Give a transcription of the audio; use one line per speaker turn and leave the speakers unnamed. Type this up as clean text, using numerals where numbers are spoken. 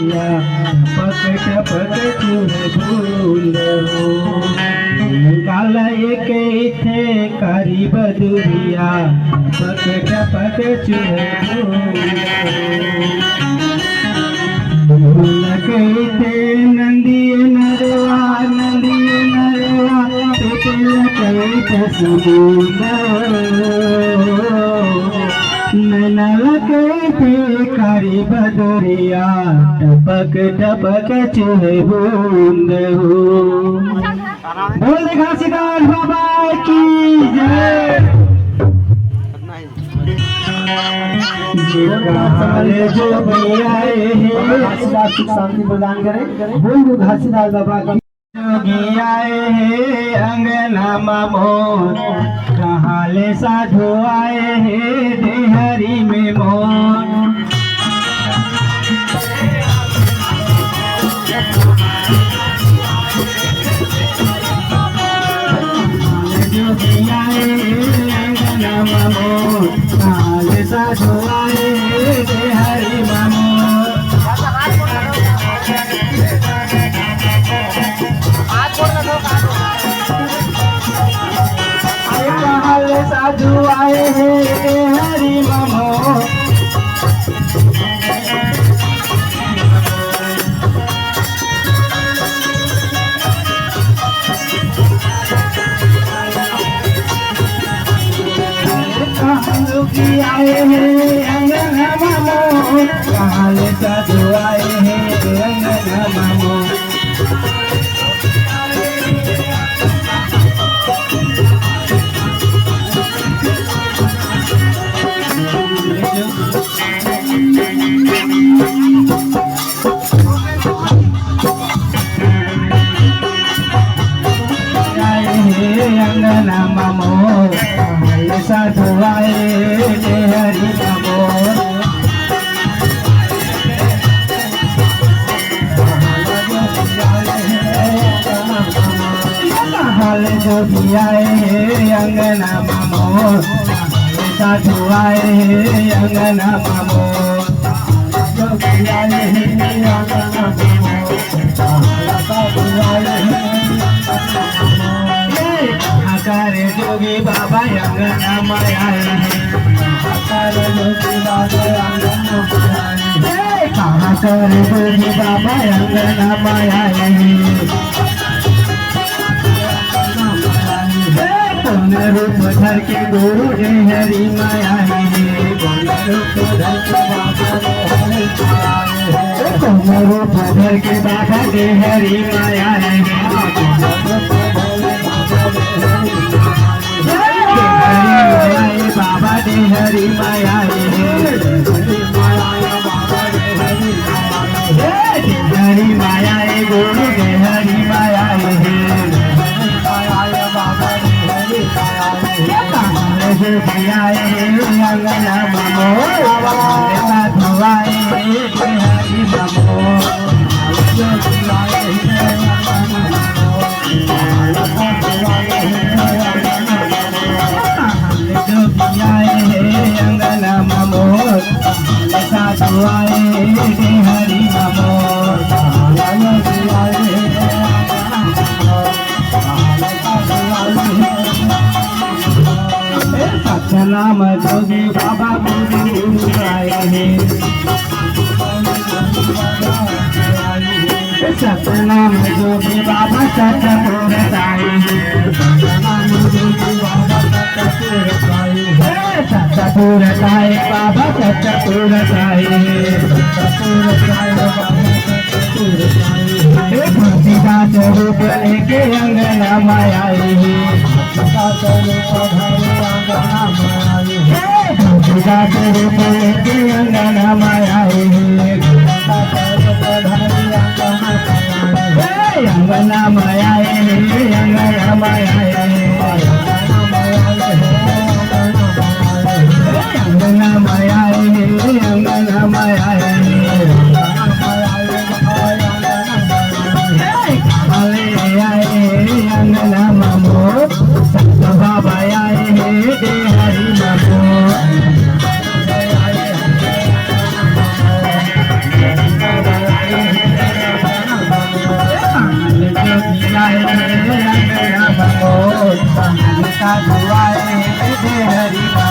बदुरिया टपक टपक चूहे बूंद हो काला एक थे कारी बदुरिया टपक टपक चूहे बूंद हो थे नंदिए नरवा नैनलकैते कारी बदुरिया टपक टपक चूहे बूंद हो। बोल घासीदास बाबा की जय। जो भी आए हैं शांति प्रदान करें। बोल घासीदास बाबा की जोगी आए हैं अंगना मोर कहाँ ले साधु आए हैं देहरी में मोर जोगी आए हैं अंगना मोर कहाँ ले साधु आए हैं देहरी में मोर साधु आए हैं हरि ममो दुखी आए हैं अंगना ममो कहाँ साधु आए हैं अंगना ममो अंगना ममो साधु आए हरि ममो जोगी आए अंगना ममो साधु आए अंगना ममो जोगी आए अंगना ममो साधु आए करे जोगी बाबा अंगना माया करे जोगी बाबा अंगना माया कहाँ करे जोगी बाबा अंगना माया रूप धर के गुरु रे हरि माया रूप धर के रूप धर के बाबा रे हरि माया बाबा दे हरि माया हरि माया गुरु दे हरि माया अंगना ममो साधु आए हरि ममो अंगना ममो साधु आए हरि ममो सतनाम जोगी बाबा गुरु आए हैं सतनाम जोगी बाबा सतपुर आए हैं सतपुर आए बाबा सतपुर आए घोषीदास रूप लेके अंगना माया घोषीदास रूप लेके अंगना माया अंगना माया अंगना माया अंगना माया अंगना माया अंगना ममो संत बाबा आए दे हरि ममो साधु आए हैं हरि